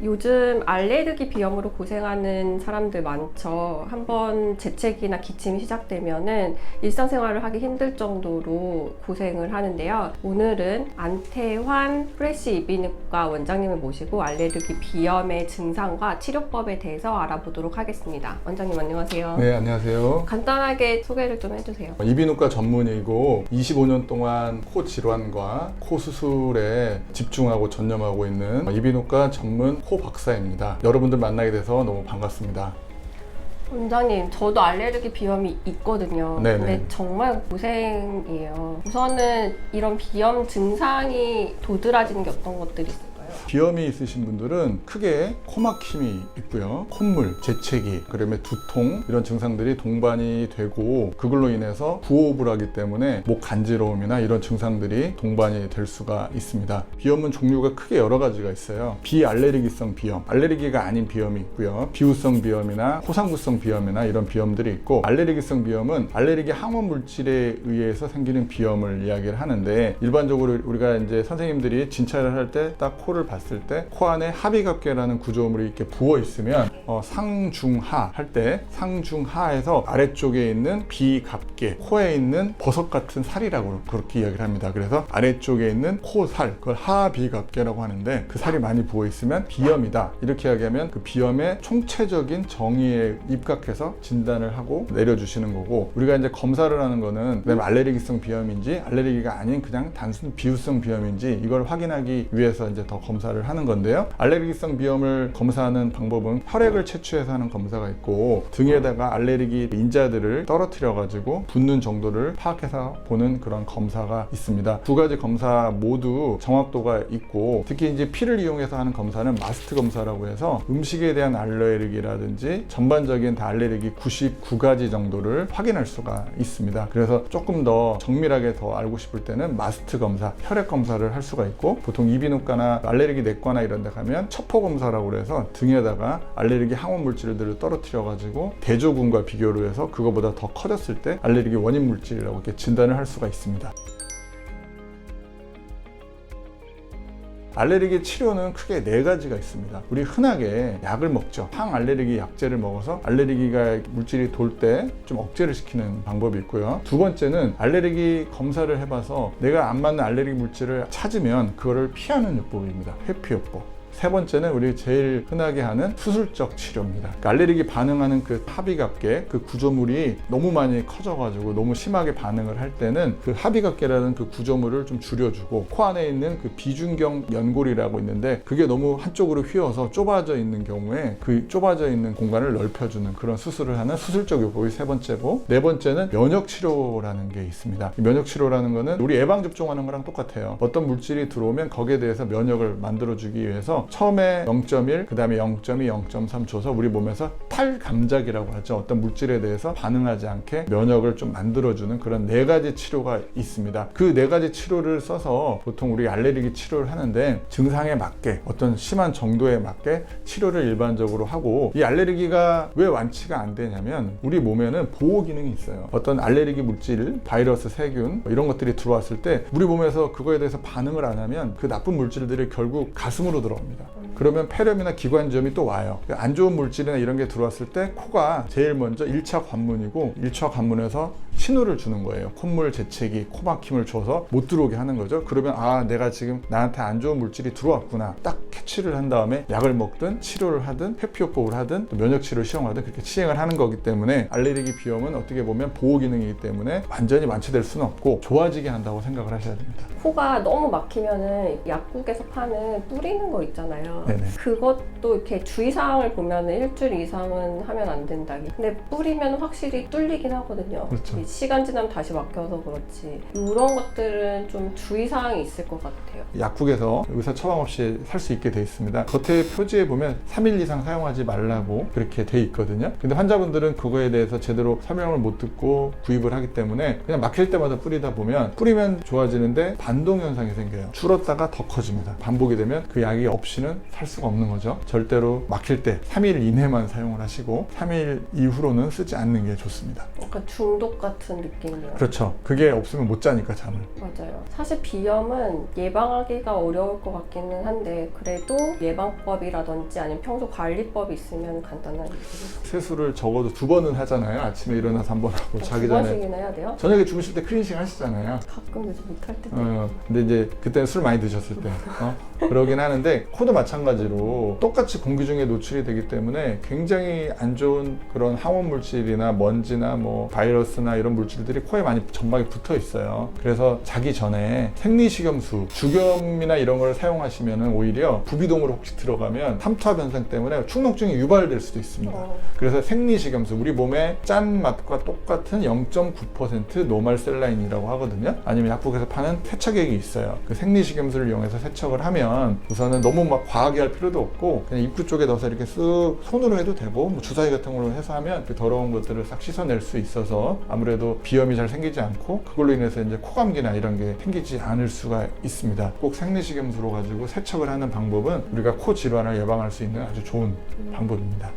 요즘 알레르기 비염으로 고생하는 사람들 많죠. 한번 재채기나 기침이 시작되면은 일상생활을 하기 힘들 정도로 고생을 하는데요. 오늘은 안태환 프레시 이비인후과 원장님을 모시고 알레르기 비염의 증상과 치료법에 대해서 알아보도록 하겠습니다. 원장님 안녕하세요. 네, 안녕하세요. 간단하게 소개를 좀 해주세요. 이비인후과 전문의고 25년 동안 코 질환과 코 수술에 집중하고 전념하고 있는 이비인후과 전문 코 박사입니다. 여러분들 만나게 돼서 너무 반갑습니다. 원장님, 저도 알레르기 비염이 있거든요. 네네. 근데 정말 고생이에요. 우선은 이런 비염 증상이 도드라지는 게 어떤 것들이 있을까요? 비염이 있으신 분들은 크게 코막힘이 있고요. 콧물, 재채기, 그다음에 두통 이런 증상들이 동반이 되고 그걸로 인해서 부호흡을 하기 때문에 목 간지러움이나 이런 증상들이 동반이 될 수가 있습니다. 비염은 종류가 크게 여러 가지가 있어요. 비알레르기성 비염, 알레르기가 아닌 비염이 있고요. 비후성 비염이나 호상구성 비염이나 이런 비염들이 있고, 알레르기성 비염은 알레르기 항원 물질에 의해서 생기는 비염을 이야기를 하는데, 일반적으로 우리가 이제 선생님들이 진찰을 할 때 딱 코를 봤을 때 코 안에 합의갑계라는 구조물이 이렇게 부어 있으면 상중하 할 때 상중하에서 아래쪽에 있는 비갑계, 코에 있는 버섯 같은 살이라고 그렇게 이야기를 합니다. 그래서 아래쪽에 있는 코살, 그걸 하비갑계라고 하는데, 그 살이 많이 부어 있으면 비염이다 이렇게 이야기하면 그 비염의 총체적인 정의에 입각해서 진단을 하고 내려주시는 거고, 우리가 이제 검사를 하는 거는 그다음에 알레르기성 비염인지 알레르기가 아닌 그냥 단순 비후성 비염인지 이걸 확인하기 위해서 이제 더 검사를 하는 건데요. 알레르기성 비염을 검사하는 방법은 혈액을 채취해서 하는 검사가 있고, 등에다가 알레르기 인자들을 떨어뜨려 가지고 붓는 정도를 파악해서 보는 그런 검사가 있습니다. 두 가지 검사 모두 정확도가 있고, 특히 이제 피를 이용해서 하는 검사는 마스트 검사라고 해서 음식에 대한 알레르기라든지 전반적인 다 알레르기 99가지 정도를 확인할 수가 있습니다. 그래서 조금 더 정밀하게 더 알고 싶을 때는 마스트 검사, 혈액 검사를 할 수가 있고, 보통 이비인후과나 알레르기 내과나 이런 데 가면 첩포 검사라고 해서 등에다가 알레르기 항원 물질들을 떨어뜨려 가지고 대조군과 비교를 해서 그거보다 더 커졌을 때 알레르기 원인 물질이라고 이렇게 진단을 할 수가 있습니다. 알레르기 치료는 크게 4가지가 있습니다. 우리 흔하게 약을 먹죠. 항알레르기 약제를 먹어서 알레르기가 물질이 돌 때 좀 억제를 시키는 방법이 있고요. 두 번째는 알레르기 검사를 해봐서 내가 안 맞는 알레르기 물질을 찾으면 그거를 피하는 요법입니다. 회피요법. 세 번째는 우리 제일 흔하게 하는 수술적 치료입니다. 그러니까 알레르기 반응하는 그 합의갑계, 그 구조물이 너무 많이 커져가지고 너무 심하게 반응을 할 때는 그 합의갑계라는 그 구조물을 좀 줄여주고, 코 안에 있는 그 비중경 연골이라고 있는데 그게 너무 한쪽으로 휘어서 좁아져 있는 경우에 그 좁아져 있는 공간을 넓혀주는 그런 수술을 하는 수술적 요법이 세 번째고, 네 번째는 면역치료라는 게 있습니다. 이 면역치료라는 거는 우리 예방접종하는 거랑 똑같아요. 어떤 물질이 들어오면 거기에 대해서 면역을 만들어주기 위해서 처음에 0.1, 그 다음에 0.2, 0.3 줘서 우리 몸에서 탈감작이라고 하죠. 어떤 물질에 대해서 반응하지 않게 면역을 좀 만들어주는 그런 4가지 치료가 있습니다. 그 4가지 치료를 써서 보통 우리 알레르기 치료를 하는데, 증상에 맞게 어떤 심한 정도에 맞게 치료를 일반적으로 하고, 이 알레르기가 왜 완치가 안 되냐면 우리 몸에는 보호 기능이 있어요. 어떤 알레르기 물질, 바이러스, 세균 이런 것들이 들어왔을 때 우리 몸에서 그거에 대해서 반응을 안 하면 그 나쁜 물질들이 결국 가슴으로 들어옵니다. 그러면 폐렴이나 기관지염이 또 와요. 안 좋은 물질이나 이런 게 들어왔을 때 코가 제일 먼저 1차 관문이고, 1차 관문에서 신호를 주는 거예요. 콧물, 재채기, 코막힘을 줘서 못 들어오게 하는 거죠. 그러면 내가 지금 나한테 안 좋은 물질이 들어왔구나. 딱 캐치를 한 다음에 약을 먹든 치료를 하든 회피요법을 하든 또 면역치료를 시험하든 그렇게 시행을 하는 거기 때문에, 알레르기 비염은 어떻게 보면 보호 기능이기 때문에 완전히 완치될 수는 없고 좋아지게 한다고 생각을 하셔야 됩니다. 코가 너무 막히면은 약국에서 파는 뿌리는 거 있잖아요. 네네. 그것도 이렇게 주의사항을 보면은 일주일 이상은 하면 안 된다. 근데 뿌리면 확실히 뚫리긴 하거든요. 그렇죠. 시간 지나면 다시 막혀서 그렇지. 이런 것들은 좀 주의사항이 있을 것 같아요. 약국에서 의사 처방 없이 살 수 있게 돼 있습니다. 겉에 표지에 보면 3일 이상 사용하지 말라고 그렇게 돼 있거든요. 근데 환자분들은 그거에 대해서 제대로 설명을 못 듣고 구입을 하기 때문에 그냥 막힐 때마다 뿌리다 보면, 뿌리면 좋아지는데 반동 현상이 생겨요. 줄었다가 더 커집니다. 반복이 되면 그 약이 없이는 살 수가 없는 거죠. 절대로 막힐 때 3일 이내만 사용을 하시고 3일 이후로는 쓰지 않는 게 좋습니다. 약간 중독 같은 느낌이에요. 그렇죠. 그게 없으면 못 자니까 잠을. 맞아요. 사실 비염은 예방하기가 어려울 것 같기는 한데 그래도 예방법이라든지 아니면 평소 관리법이 있으면 간단하게 세수를 적어도 2번은 하잖아요. 아침에 일어나서 1번 하고 자기 두 전에 번씩이나 해야 돼요? 저녁에 주무실 때 클렌징 하시잖아요. 가끔 요즘 못할 때 근데 이제 그때는 술 많이 드셨을 때 그러긴 하는데 코도 마찬가지로 똑같이 공기 중에 노출이 되기 때문에 굉장히 안 좋은 그런 항원 물질이나 먼지나 뭐 바이러스나 이런 물질들이 코에 많이 점막에 붙어 있어요. 그래서 자기 전에 생리식염수, 죽염이나 이런 걸 사용하시면 오히려 부비동으로 혹시 들어가면 삼투압 현상 때문에 축농증이 유발될 수도 있습니다. 그래서 생리식염수, 우리 몸의 짠 맛과 똑같은 0.9% 노말 셀라인이라고 하거든요. 아니면 약국에서 파는 세척액이 있어요. 그 생리식염수를 이용해서 세척을 하면 우선은 너무 막 과하게 할 필요도 없고 그냥 입구 쪽에 넣어서 이렇게 쓱 손으로 해도 되고 뭐 주사위 같은 걸로 해서 하면 그 더러운 것들을 싹 씻어낼 수 있어서 아무래도 비염이 잘 생기지 않고 그걸로 인해서 이제 코감기나 이런 게 생기지 않을 수가 있습니다. 꼭 생리식염수로 가지고 세척을 하는 방법은 우리가 코 질환을 예방할 수 있는 아주 좋은 방법입니다.